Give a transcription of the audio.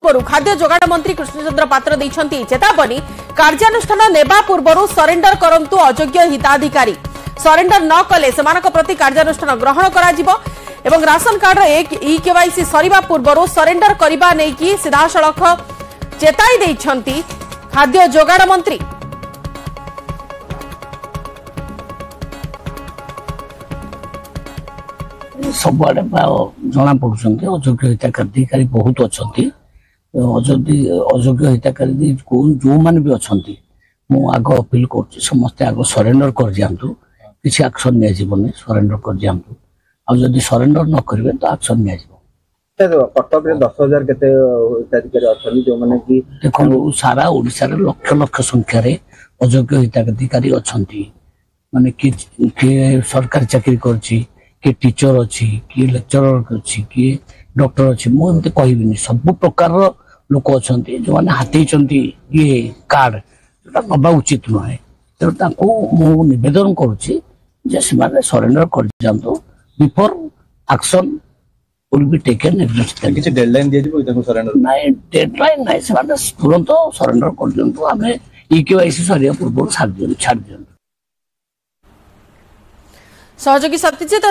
खाद्य जोगाण मंत्री कृष्णचंद्र पात्र देइछंती चेतावनी कार्यानुष्ठान नेबा पूर्व सरेंडर करंतु अयोग्य हिताधिकारी सरेंडर न कले सेमानक प्रति कार्यानुष्ठान ग्रहण कराजिबो एवं राशन कार्ड एक ई-केवाईसी सरीबा पूर्व सरेंडर करिबा नै कि सीधासळख चेताई देइछंती खाद्य जोगाण मंत्री। सबुआड़े जना पड़ुं अयोग्य हिताधिकारी बहुत अच्छा अयोग्य हिताधिकारी जो मैंने भी अच्छा आग अपील कर समस्ते आग सरेंडर कर दिखातु किसी एक्शन नि सरेंडर कर दिखातु आदि सरेंडर न करेंगे तो एक्शन नि कटक 10,000 केते हिताधिकारी अच्छा जो मैंने कि देखो सारा ओडिशा रे लक्ष लक्ष संख्या रे अयोग्य हिताधिकारी अच्छा माने कि सरकारी चाकरी करछि कि टीचर अच्छी कि लेक्चरर अच्छी कि डॉक्टर अच्छी मुझे कहबी सब प्रकार लोक अच्छा जो मैंने हाथी ये कार्ड जो नवा उचित नुहे तेणु मुवेदन करुच्ची सरेंडर कर जातु before action will be taken किसी डेडलाइन दिया सरेंडर नाइ डेडलाइन नाइ से तुरंत सरेंडर कर दियंतु आमे ई-केवाईसी सरिया पूर्व छाड़ दियंतु सहयोगी सत्यजित